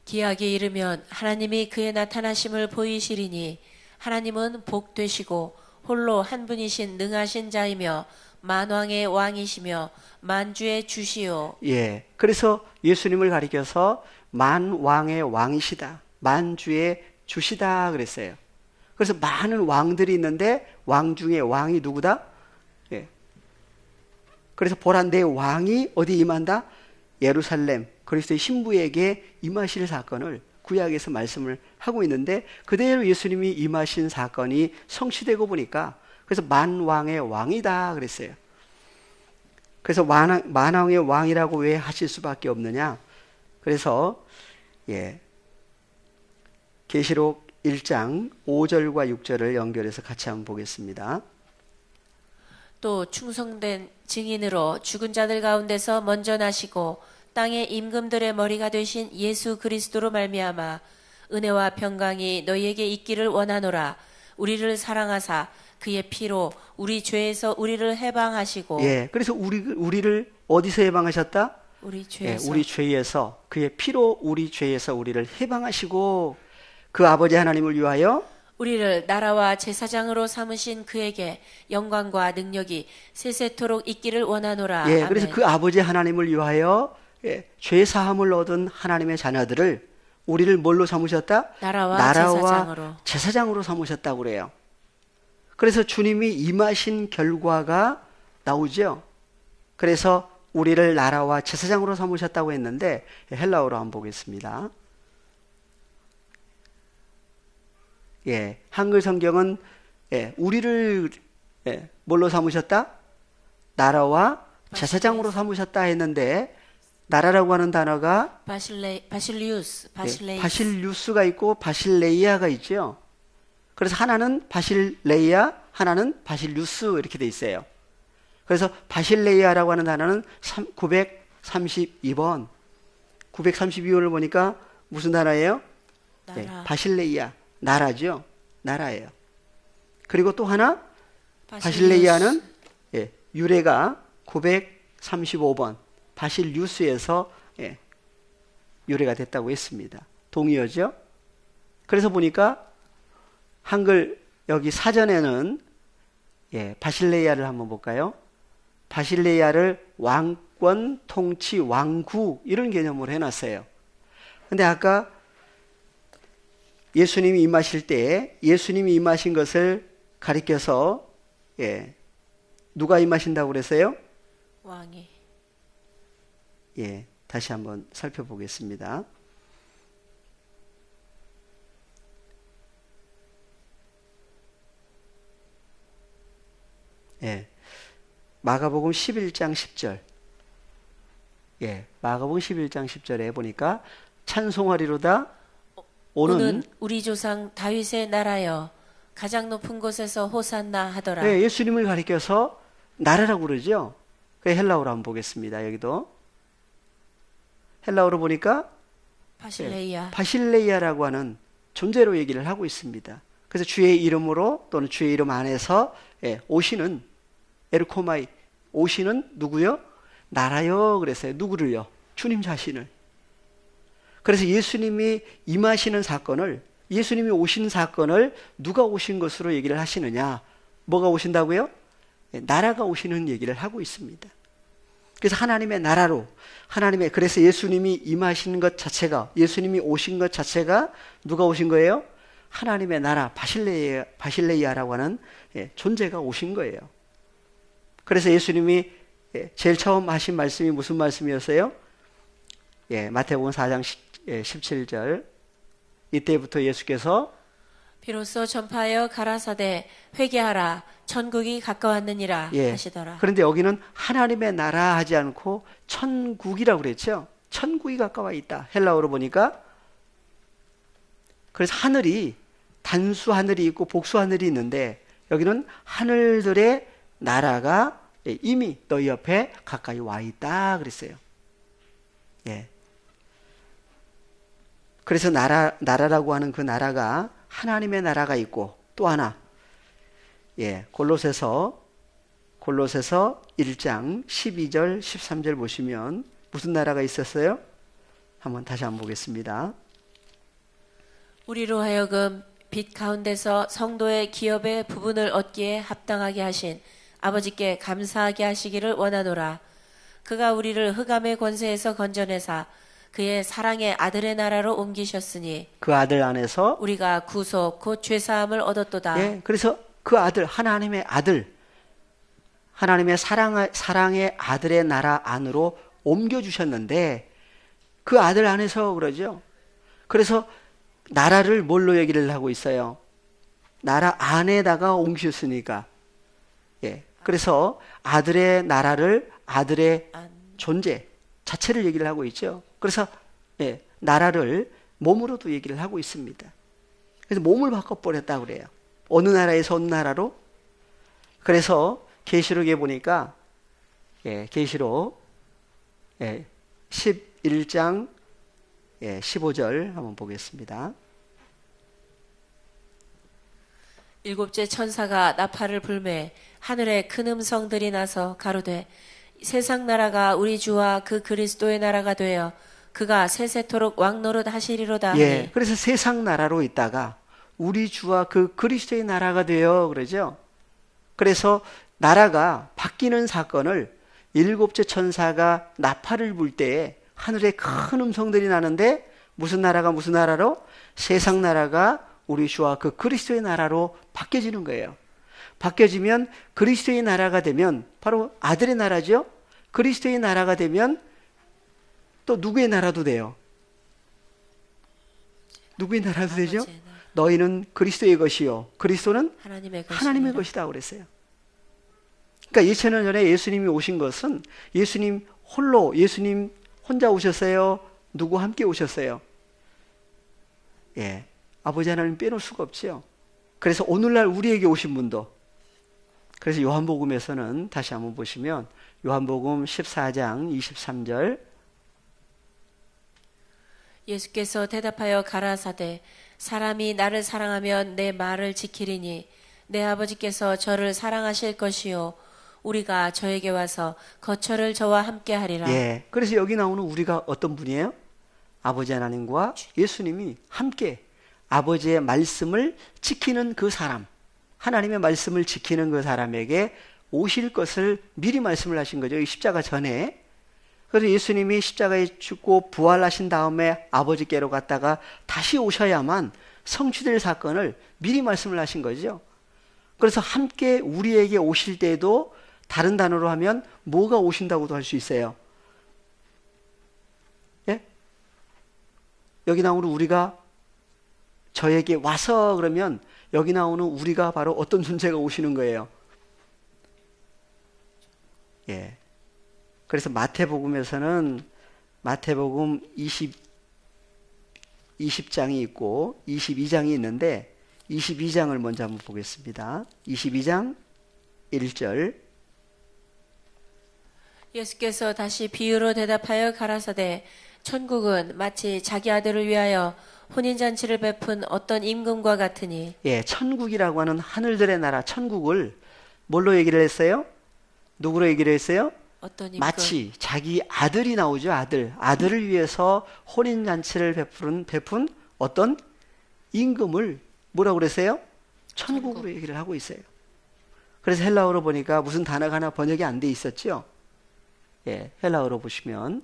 기약이 이르면 하나님이 그의 나타나심을 보이시리니 하나님은 복되시고 홀로 한 분이신 능하신 자이며 만왕의 왕이시며 만주의 주시오. 그래서 예수님을 가리켜서 만왕의 왕이시다, 만주의 주시다 그랬어요. 그래서 많은 왕들이 있는데 왕 중에 왕이 누구다? 그래서 보라, 내 왕이 어디 임한다? 예루살렘 그리스도의 신부에게 임하실 사건을 구약에서 말씀을 하고 있는데 그대로 예수님이 임하신 사건이 성취되고 보니까 그래서 만왕의 왕이다 그랬어요. 그래서 만왕의 왕이라고 왜 하실 수밖에 없느냐? 그래서 계시록 1장 5절과 6절을 연결해서 같이 한번 보겠습니다. 또 충성된 증인으로 죽은 자들 가운데서 먼저 나시고 땅의 임금들의 머리가 되신 예수 그리스도로 말미암아 은혜와 평강이 너희에게 있기를 원하노라. 우리를 사랑하사 그의 피로 우리 죄에서 우리를 해방하시고. 그래서 우리를 어디서 해방하셨다? 우리 죄에서. 우리 죄에서 그의 피로 우리 죄에서 우리를 해방하시고 그 아버지 하나님을 위하여 우리를 나라와 제사장으로 삼으신 그에게 영광과 능력이 세세토록 있기를 원하노라. 그래서 그 아버지 하나님을 위하여 죄 사함을 얻은 하나님의 자녀들을 우리를 뭘로 삼으셨다? 나라와 제사장으로 삼으셨다고 그래요. 그래서 주님이 임하신 결과가 나오죠. 그래서 우리를 나라와 제사장으로 삼으셨다고 했는데 헬라어로 한번 보겠습니다. 한글 성경은 우리를 뭘로 삼으셨다? 나라와 제사장으로 삼으셨다 했는데 나라라고 하는 단어가 바실리우스가 있고 바실레이아가 있죠. 그래서 하나는 바실레이아, 하나는 바실리우스 이렇게 돼 있어요. 그래서 바실레이아라고 하는 단어는 932번. 932번을 보니까 무슨 단어예요? 바실레이아, 나라죠. 나라예요. 그리고 또 하나 바실레이아는 유래가 935번. 바실리우스에서 유래가 됐다고 했습니다. 동의어죠? 그래서 보니까 한글 여기 사전에는 바실레이아를 한번 볼까요? 바실레이아를 왕권, 통치, 왕구 이런 개념으로 해놨어요. 근데 아까 예수님이 임하실 때 예수님이 임하신 것을 가리켜서 누가 임하신다고 그랬어요? 왕이. 다시 한번 살펴보겠습니다. 마가복음 11장 10절. 마가복음 11장 10절에 보니까 찬송하리로다 오는 우리 조상 다윗의 나라여 가장 높은 곳에서 호산나 하더라. 예수님을 가리켜서 나라라고 그러죠. 헬라어로 한번 보겠습니다. 여기도 헬라어로 보니까 바실레이아라고 하는 존재로 얘기를 하고 있습니다. 그래서 주의 이름으로 또는 주의 이름 안에서 오시는 에르코마이 오시는 누구요? 나라요 그랬어요. 누구를요? 주님 자신을. 그래서 예수님이 임하시는 사건을 예수님이 오신 사건을 누가 오신 것으로 얘기를 하시느냐? 뭐가 오신다고요? 나라가 오시는 얘기를 하고 있습니다. 그래서 하나님의 나라로 그래서 예수님이 임하신 것 자체가 예수님이 오신 것 자체가 누가 오신 거예요? 하나님의 나라 바실레이아라고 하는 존재가 오신 거예요. 그래서 예수님이 제일 처음 하신 말씀이 무슨 말씀이었어요? 마태복음 4장 17절 이때부터 예수께서 비로소 전파하여 가라사대 회개하라 천국이 가까웠느니라 하시더라. 그런데 여기는 하나님의 나라 하지 않고 천국이라고 그랬죠. 천국이 가까워 있다. 헬라어로 보니까 그래서 하늘이 단수 하늘이 있고 복수 하늘이 있는데 여기는 하늘들의 나라가 이미 너희 옆에 가까이 와 있다 그랬어요. 그래서 나라라고 하는 그 나라가 하나님의 나라가 있고 또 하나 골로새서 1장 12절 13절 보시면 무슨 나라가 있었어요? 다시 한번 보겠습니다. 우리로 하여금 빛 가운데서 성도의 기업의 부분을 얻기에 합당하게 하신 아버지께 감사하게 하시기를 원하노라. 그가 우리를 흑암의 권세에서 건져내사 그의 사랑의 아들의 나라로 옮기셨으니 그 아들 안에서 우리가 구속 곧 죄사함을 얻었도다. 그래서 그 아들 하나님의 사랑의 아들의 나라 안으로 옮겨주셨는데 그 아들 안에서 그러죠. 그래서 나라를 뭘로 얘기를 하고 있어요? 나라 안에다가 옮기셨으니까. 예. 그래서 아들의 나라를 아들의 존재 자체를 얘기를 하고 있죠. 그래서 예, 나라를 몸으로도 얘기를 하고 있습니다. 그래서 몸을 바꿔버렸다 그래요. 어느 나라에서 어느 나라로? 그래서 계시록에 보니까 예, 계시록 예, 11장 예, 15절 한번 보겠습니다. 일곱째 천사가 나팔을 불매 하늘에 큰 음성들이 나서 가로되 세상 나라가 우리 주와 그 그리스도의 나라가 되어 그가 세세토록 왕노릇 하시리로다 하니. 예, 그래서 세상 나라로 있다가 우리 주와 그 그리스도의 나라가 되어 그러죠. 그래서 나라가 바뀌는 사건을 일곱째 천사가 나팔을 불 때에 하늘에 큰 음성들이 나는데 무슨 나라가 무슨 나라로? 세상 나라가 우리 주와 그 그리스도의 나라로 바뀌어지는 거예요. 바뀌어지면 그리스도의 나라가 되면 바로 아들의 나라죠. 그리스도의 나라가 되면 또 누구의 나라도 돼요? 누구의 나라도 되죠? 너희는 그리스도의 것이요 그리스도는 하나님의 것이다 그랬어요. 그러니까 2000년 전에 예수님이 오신 것은 예수님 홀로 예수님 혼자 오셨어요? 누구 함께 오셨어요? 예, 아버지 하나님 빼놓을 수가 없죠. 그래서 오늘날 우리에게 오신 분도 그래서 요한복음에서는 다시 한번 보시면 요한복음 14장 23절 예수께서 대답하여 가라사대 사람이 나를 사랑하면 내 말을 지키리니 내 아버지께서 저를 사랑하실 것이요 우리가 저에게 와서 거처를 저와 함께 하리라. 예, 그래서 여기 나오는 우리가 어떤 분이에요? 아버지 하나님과 예수님이 함께 아버지의 말씀을 지키는 그 사람, 하나님의 말씀을 지키는 그 사람에게 오실 것을 미리 말씀을 하신 거죠. 이 십자가 전에. 그래서 예수님이 십자가에 죽고 부활하신 다음에 아버지께로 갔다가 다시 오셔야만 성취될 사건을 미리 말씀을 하신 거죠. 그래서 함께 우리에게 오실 때도 다른 단어로 하면 뭐가 오신다고도 할 수 있어요? 예? 여기 나오는 우리가 저에게 와서 그러면 여기 나오는 우리가 바로 어떤 존재가 오시는 거예요? 예. 그래서 마태복음에서는 마태복음 20장이 있고 22장이 있는데 22장을 먼저 한번 보겠습니다. 22장 1절 예수께서 다시 비유로 대답하여 가라사대 천국은 마치 자기 아들을 위하여 혼인잔치를 베푼 어떤 임금과 같으니. 예, 천국이라고 하는 하늘들의 나라 천국을 뭘로 얘기를 했어요? 누구로 얘기를 했어요? 어떤 임금? 마치 자기 아들이 나오죠. 아들을 위해서 혼인잔치를 베푼 어떤 임금을 뭐라고 그랬어요? 천국으로 얘기를 하고 있어요. 그래서 헬라어로 보니까 무슨 단어가 하나 번역이 안 돼 있었죠. 예, 헬라어로 보시면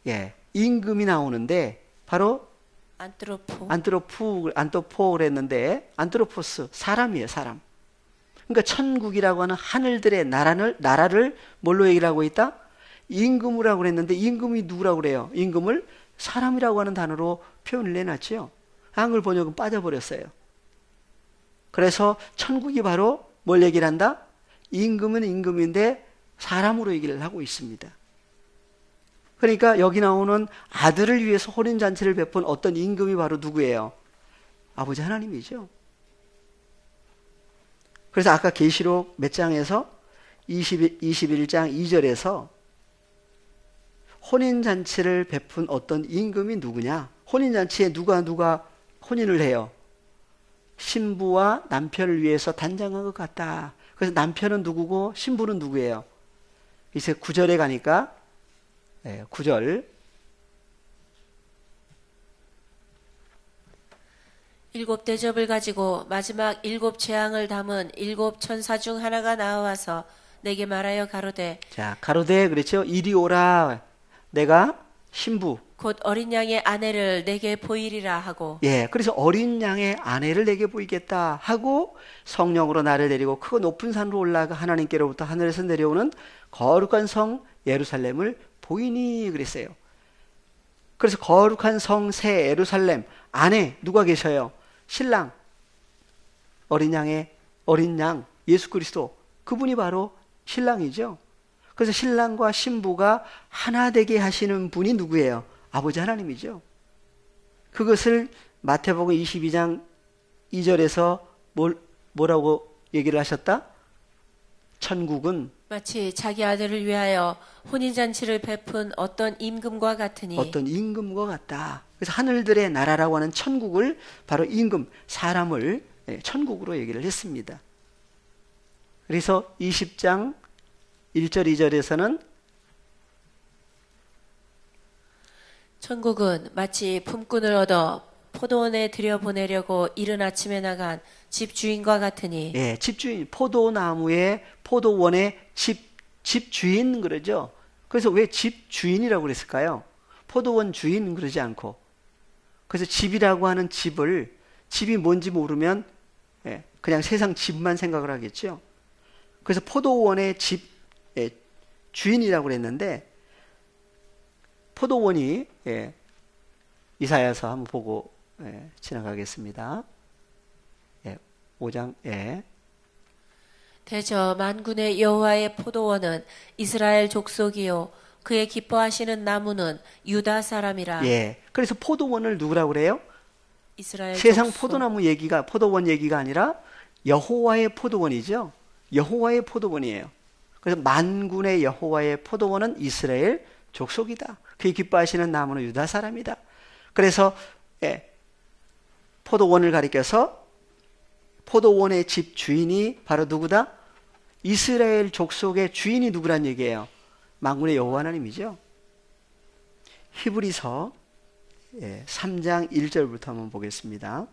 예, 임금이 나오는데 바로 안트로포 그랬는데 안트로포스 사람이에요, 사람. 그러니까 천국이라고 하는 하늘들의 나라를 뭘로 얘기를 하고 있다? 임금이라고 그랬는데 임금이 누구라고 그래요? 임금을 사람이라고 하는 단어로 표현을 내놨죠. 한글 번역은 빠져버렸어요. 그래서 천국이 바로 뭘 얘기를 한다? 임금은 임금인데 사람으로 얘기를 하고 있습니다. 그러니까 여기 나오는 아들을 위해서 혼인잔치를 베푼 어떤 임금이 바로 누구예요? 아버지 하나님이죠. 그래서 아까 계시록 몇 장에서 21장 2절에서 혼인잔치를 베푼 어떤 임금이 누구냐? 혼인잔치에 누가 혼인을 해요? 신부와 남편을 위해서 단장한 것 같다. 그래서 남편은 누구고 신부는 누구예요? 이제 9절에 가니까 9절 일곱 대접을 가지고 마지막 일곱 재앙을 담은 일곱 천사 중 하나가 나와서 내게 말하여 가로되. 자, 가로되 그렇죠. 이리 오라. 내가 신부 곧 어린 양의 아내를 내게 보이리라 하고. 예, 그래서 어린 양의 아내를 내게 보이겠다 하고 성령으로 나를 데리고 크고 높은 산으로 올라가 하나님께로부터 하늘에서 내려오는 거룩한 성 예루살렘을 보이니 그랬어요. 그래서 거룩한 성 새 예루살렘 안에 누가 계셔요? 신랑, 어린 양 예수 그리스도, 그분이 바로 신랑이죠. 그래서 신랑과 신부가 하나 되게 하시는 분이 누구예요? 아버지 하나님이죠. 그것을 마태복음 22장 2절에서 뭐라고 얘기를 하셨다? 천국은 마치 자기 아들을 위하여 혼인잔치를 베푼 어떤 임금과 같으니 어떤 임금과 같다. 그래서 하늘들의 나라라고 하는 천국을 바로 임금, 사람을 천국으로 얘기를 했습니다. 그래서 20장 1절 2절에서는 천국은 마치 품꾼을 얻어 포도원에 들여보내려고 이른 아침에 나간 집주인과 같으니 예, 집주인, 포도나무의 포도원의 집주인 그러죠. 그래서 왜 집주인이라고 그랬을까요? 포도원 주인 그러지 않고. 그래서 집이라고 하는 집이 뭔지 모르면 그냥 세상 집만 생각을 하겠죠. 그래서 포도원의 주인이라고 그랬는데 포도원이 이사야서 한번 보고 지나가겠습니다. 5장 대저 만군의 여호와의 포도원은 이스라엘 족속이요 그의 기뻐하시는 나무는 유다 사람이라. 예. 그래서 포도원을 누구라고 그래요? 이스라엘 세상 족속. 포도원 얘기가 아니라 여호와의 포도원이죠. 여호와의 포도원이에요. 그래서 만군의 여호와의 포도원은 이스라엘 족속이다. 그의 기뻐하시는 나무는 유다 사람이다. 그래서 포도원을 가리켜서 포도원의 집 주인이 바로 누구다? 이스라엘 족속의 주인이 누구란 얘기예요? 만군의 여호와 하나님이죠. 히브리서 3장 1절부터 한번 보겠습니다.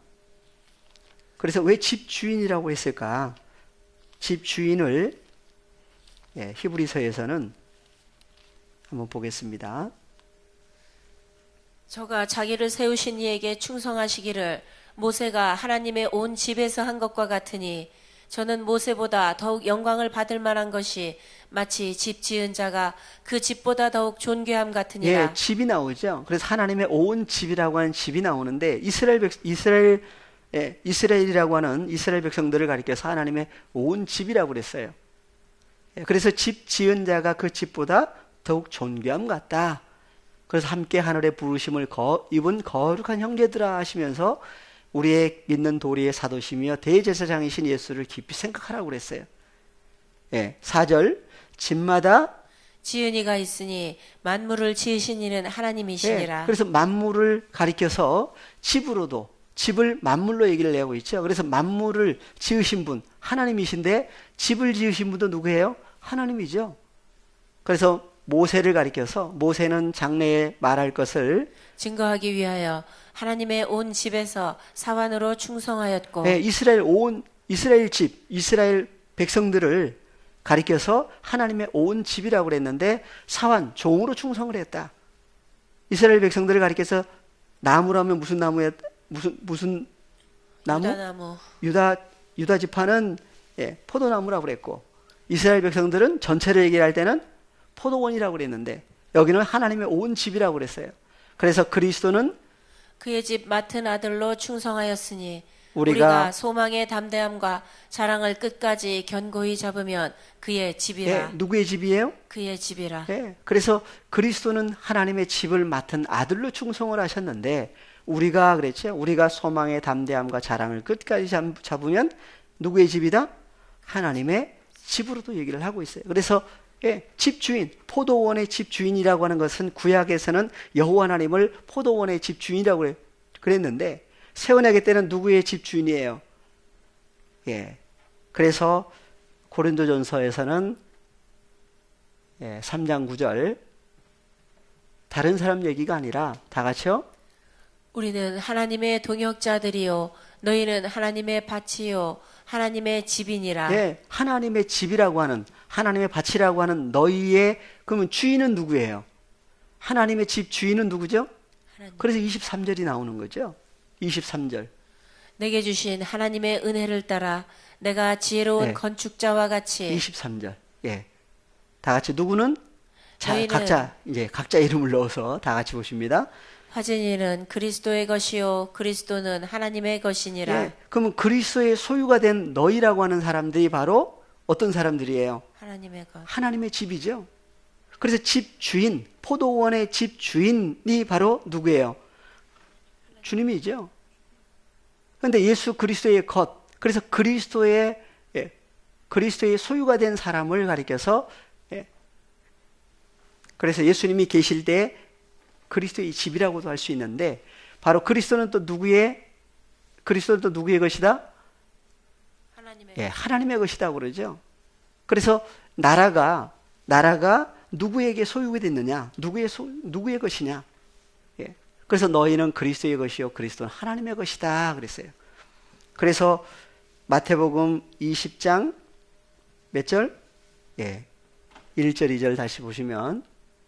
그래서 왜 집주인이라고 했을까? 집주인을 히브리서에서는 한번 보겠습니다. 저가 자기를 세우신 이에게 충성하시기를 모세가 하나님의 온 집에서 한 것과 같으니 저는 모세보다 더욱 영광을 받을 만한 것이 마치 집 지은 자가 그 집보다 더욱 존귀함 같으니라. 예, 집이 나오죠. 그래서 하나님의 온 집이라고 하는 집이 나오는데 이스라엘이라고 하는 이스라엘 백성들을 가리켜서 하나님의 온 집이라고 그랬어요. 그래서 집 지은 자가 그 집보다 더욱 존귀함 같다. 그래서 함께 하늘의 부르심을 입은 거룩한 형제들아 하시면서 우리의 믿는 도리의 사도시며 대제사장이신 예수를 깊이 생각하라고 그랬어요. 4절 집마다 지은 이가 있으니 만물을 지으신 이는 하나님이시니라. 그래서 만물을 가리켜서 집을 만물로 얘기를 하고 있죠. 그래서 만물을 지으신 분 하나님이신데 집을 지으신 분도 누구예요? 하나님이죠. 그래서 모세를 가리켜서 모세는 장래에 말할 것을 증거하기 위하여 하나님의 온 집에서 사환으로 충성하였고 이스라엘 백성들을 가리켜서 하나님의 온 집이라고 그랬는데 사환, 종으로 충성을 했다. 이스라엘 백성들을 가리켜서 나무라면 무슨 나무에 무슨 나무? 유다나무. 유다 지파는 포도나무라고 그랬고 이스라엘 백성들은 전체를 얘기할 때는 포도원이라고 그랬는데 여기는 하나님의 온 집이라고 그랬어요. 그래서 그리스도는 그의 집 맡은 아들로 충성하였으니 우리가 소망의 담대함과 자랑을 끝까지 견고히 잡으면 그의 집이라. 누구의 집이에요? 그의 집이라. 그래서 그리스도는 하나님의 집을 맡은 아들로 충성을 하셨는데 우리가 그랬죠. 우리가 소망의 담대함과 자랑을 끝까지 잡으면 누구의 집이다? 하나님의 집으로도 얘기를 하고 있어요. 그래서 집주인, 포도원의 집주인이라고 하는 것은 구약에서는 여호와 하나님을 포도원의 집주인이라고 그랬는데 세원하게 때는 누구의 집주인이에요? 그래서 고린도전서에서는 3장 9절 다른 사람 얘기가 아니라 다 같이요. 우리는 하나님의 동역자들이요 너희는 하나님의 밭이요 하나님의 집이니라. 하나님의 집이라고 하는 하나님의 밭이라고 하는 너희의 그러면 주인은 누구예요? 하나님의 집 주인은 누구죠? 하나님. 그래서 23절이 나오는 거죠. 23절. 내게 주신 하나님의 은혜를 따라 내가 지혜로운 건축자와 같이 23절. 다 같이 누구는 너희는 각자 이름을 넣어서 다 같이 보십니다. 화진이는 그리스도의 것이요 그리스도는 하나님의 것이니라. 예, 그러면 그리스도의 소유가 된 너희라고 하는 사람들이 바로 어떤 사람들이에요? 하나님의 것. 하나님의 집이죠. 그래서 집 주인, 포도원의 집 주인이 바로 누구예요? 주님이죠. 그런데 예수 그리스도의 것, 그래서 그리스도의 소유가 된 사람을 가리켜서, 그래서 예수님이 계실 때 그리스도의 집이라고도 할 수 있는데, 바로 그리스도는 또 누구의 것이다? 하나님의 것이다 그러죠. 그래서 나라가 누구에게 소유가 됐느냐? 누구의 것이냐? 그래서 너희는 그리스도의 것이요 그리스도는 하나님의 것이다 그랬어요. 그래서 마태복음 20장 몇 절? 1절 2절 다시 보시면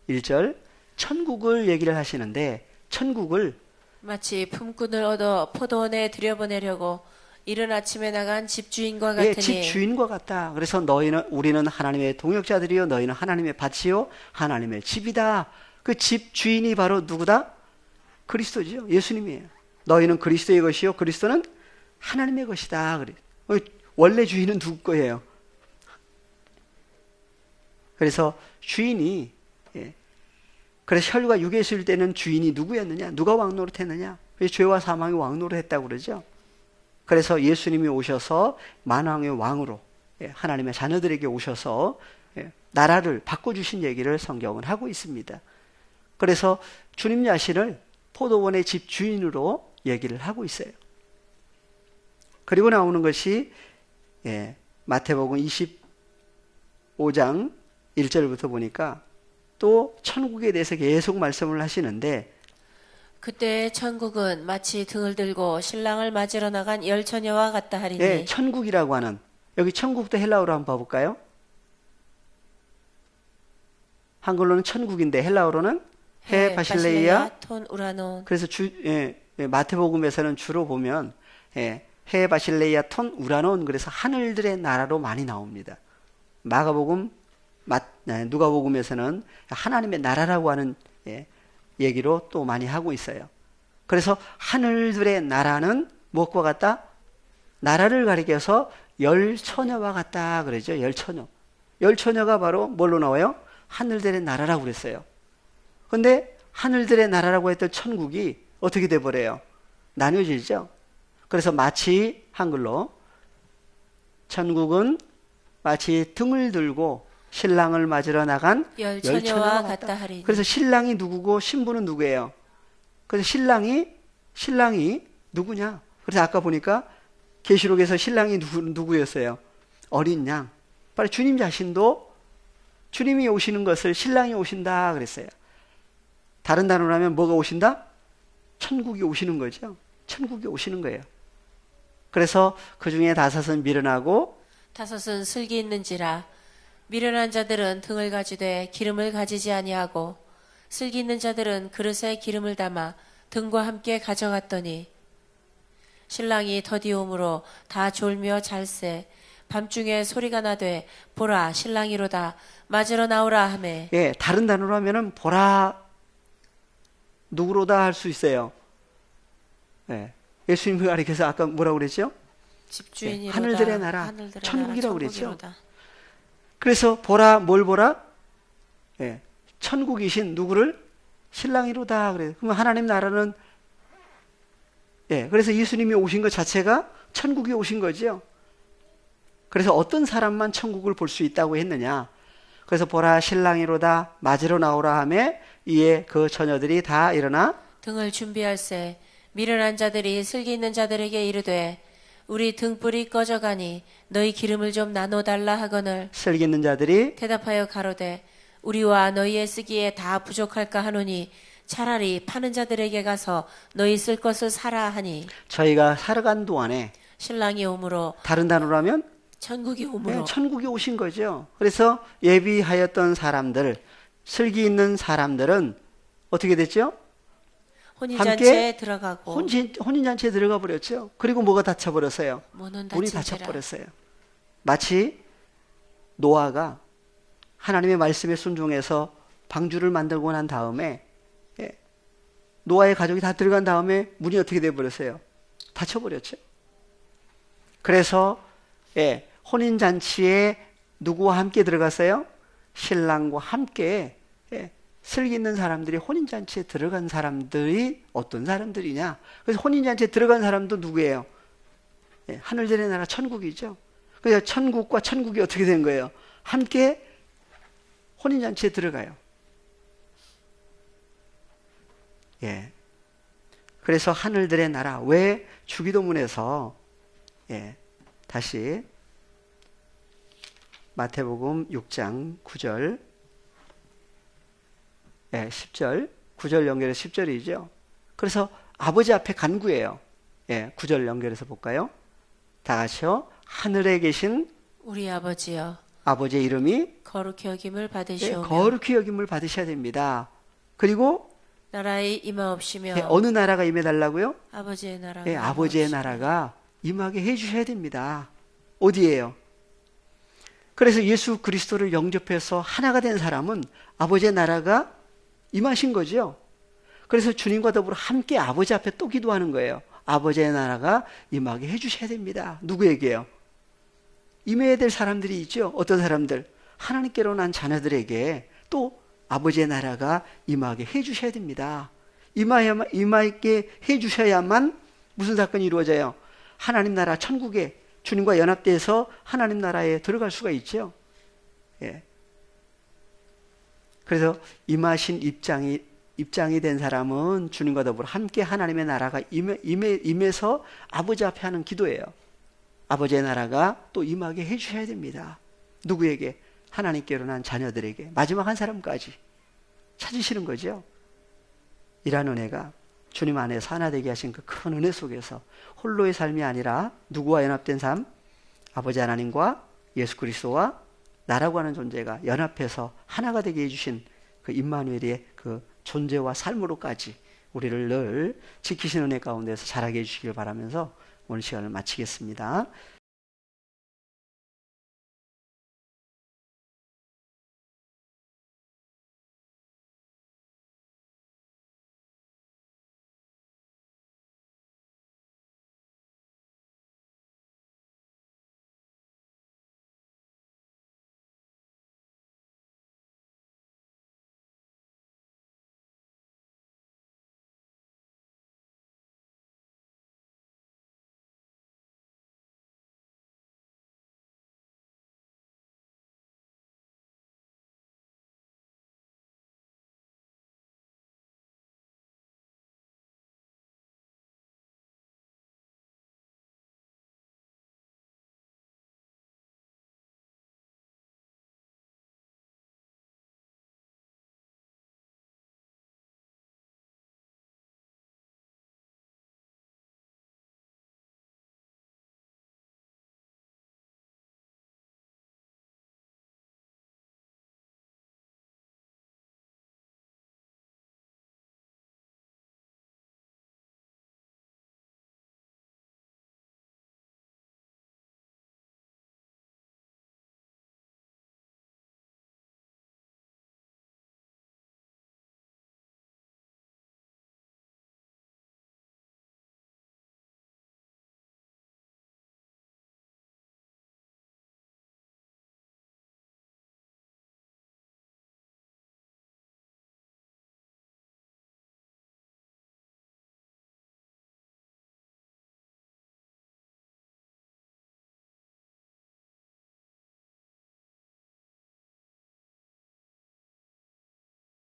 1절 천국을 얘기를 하시는데, 천국을 마치 품꾼을 얻어 포도원에 들여보내려고 이른 아침에 나간 집주인과 같으니. 집주인과 같다. 그래서 우리는 하나님의 동역자들이요 너희는 하나님의 밭이요 하나님의 집이다. 그 집주인이 바로 누구다? 그리스도죠. 예수님이에요. 너희는 그리스도의 것이요 그리스도는 하나님의 것이다. 그래. 원래 주인은 누구 거예요? 그래서 주인이, 그래서 혈과 육에 있을 때는 주인이 누구였느냐? 누가 왕노릇했느냐? 죄와 사망이 왕노릇했다고 그러죠. 그래서 예수님이 오셔서 만왕의 왕으로 하나님의 자녀들에게 오셔서 나라를 바꿔주신 얘기를 성경은 하고 있습니다. 그래서 주님 자신을 포도원의 집 주인으로 얘기를 하고 있어요. 그리고 나오는 것이 마태복음 25장 1절부터 보니까 또 천국에 대해서 계속 말씀을 하시는데, 그때 천국은 마치 등을 들고 신랑을 맞으러 나간 열 처녀와 같다 하리니. 천국이라고 하는, 여기 천국도 헬라어로 한번 봐볼까요? 한글로는 천국인데 헬라어로는 바실레이아 톤 우라논. 그래서 마태복음에서는 주로 보면 바실레이아 톤 우라논, 그래서 하늘들의 나라로 많이 나옵니다. 마가복음, 누가복음에서는 하나님의 나라라고 하는 얘기로 또 많이 하고 있어요. 그래서 하늘들의 나라는 무엇과 같다? 나라를 가리켜서 열 처녀와 같다 그러죠. 열 처녀. 열 처녀가 바로 뭘로 나와요? 하늘들의 나라라고 그랬어요. 근데 하늘들의 나라라고 했던 천국이 어떻게 돼버려요? 나뉘어지죠. 그래서 마치 한글로 천국은 마치 등을 들고 신랑을 맞으러 나간 열 처녀와 같다 하리니. 그래서 신랑이 누구고 신부는 누구예요? 그래서 신랑이 누구냐? 그래서 아까 보니까 계시록에서 신랑이 누구였어요? 어린 양. 바로 주님 자신도 주님이 오시는 것을 신랑이 오신다 그랬어요. 다른 단어로 하면 뭐가 오신다? 천국이 오시는 거죠. 천국이 오시는 거예요. 그래서 그 중에 다섯은 미련하고 다섯은 슬기 있는지라. 미련한 자들은 등을 가지되 기름을 가지지 아니하고 슬기 있는 자들은 그릇에 기름을 담아 등과 함께 가져갔더니 신랑이 더디 오므로 다 졸며 잘세. 밤중에 소리가 나되 보라 신랑이로다 맞으러 나오라 하매. 다른 단어로 하면은 보라 누구로다 할 수 있어요. 예수님이 가리켜서 아까 뭐라고 그랬죠? 집주인이로다. 하늘들의 나라, 천국이라고 그랬죠. 그래서 보라, 뭘 보라? 천국이신 누구를? 신랑이로다 그래요. 그러면 하나님 나라는 그래서 예수님이 오신 것 자체가 천국에 오신 거죠. 그래서 어떤 사람만 천국을 볼 수 있다고 했느냐? 그래서 보라 신랑이로다 맞으러 나오라 하며 이에 그 처녀들이 다 일어나 등을 준비할세. 미련한 자들이 슬기 있는 자들에게 이르되 우리 등불이 꺼져가니 너희 기름을 좀 나눠달라 하거늘. 슬기 있는 자들이 대답하여 가로되 우리와 너희의 쓰기에 다 부족할까 하노니 차라리 파는 자들에게 가서 너희 쓸 것을 사라 하니. 저희가 살아간 동안에 신랑이 오므로, 다른 단어로 하면 천국이 오므로, 천국이 오신 거죠. 그래서 예비하였던 사람들, 슬기 있는 사람들은 어떻게 됐죠? 혼인잔치에 들어가고 혼인잔치에 들어가 버렸죠. 그리고 뭐가 닫혀버렸어요? 문이 닫힌지라. 닫혀버렸어요. 마치 노아가 하나님의 말씀에 순종해서 방주를 만들고 난 다음에 노아의 가족이 다 들어간 다음에 문이 어떻게 돼버렸어요? 닫혀버렸죠. 그래서 혼인잔치에 누구와 함께 들어갔어요? 신랑과 함께 슬기 있는 사람들이 혼인잔치에 들어간 사람들이 어떤 사람들이냐? 그래서 혼인잔치에 들어간 사람도 누구예요? 하늘들의 나라 천국이죠. 그래서 천국과 천국이 어떻게 된 거예요? 함께 혼인잔치에 들어가요. 그래서 하늘들의 나라, 왜 주기도문에서 다시 마태복음 6장 9절 10절 9절 연결해서 10절이죠. 그래서 아버지 앞에 간구해요. 9절 연결해서 볼까요? 다 같이요. 하늘에 계신 우리 아버지여, 아버지의 이름이 거룩히 여김을 받으시오며 거룩히 여김을 받으셔야 됩니다. 그리고 나라의 임하옵시며 어느 나라가 임해달라고요? 아버지의 나라가 아버지의 나라가 임하게 해주셔야 됩니다. 어디예요? 그래서 예수 그리스도를 영접해서 하나가 된 사람은 아버지의 나라가 임하신 거죠. 그래서 주님과 더불어 함께 아버지 앞에 또 기도하는 거예요. 아버지의 나라가 임하게 해주셔야 됩니다. 누구에게요? 임해야 될 사람들이 있죠. 어떤 사람들? 하나님께로 난 자녀들에게 또 아버지의 나라가 임하게 해주셔야 됩니다. 임하게 해주셔야만 무슨 사건이 이루어져요? 하나님 나라 천국에 주님과 연합돼서 하나님 나라에 들어갈 수가 있죠. 그래서 임하신 입장이 된 사람은 주님과 더불어 함께 하나님의 나라가 임해서 아버지 앞에 하는 기도예요. 아버지의 나라가 또 임하게 해주셔야 됩니다. 누구에게? 하나님께로 난 자녀들에게. 마지막 한 사람까지 찾으시는 거죠. 이런 은혜가 주님 안에서 하나 되게 하신 그 큰 은혜 속에서 홀로의 삶이 아니라 누구와 연합된 삶? 아버지 하나님과 예수 그리스도와 나라고 하는 존재가 연합해서 하나가 되게 해주신 그 임마누엘의 그 존재와 삶으로까지 우리를 늘 지키시는 은혜 가운데서 자라게 해주시길 바라면서 오늘 시간을 마치겠습니다.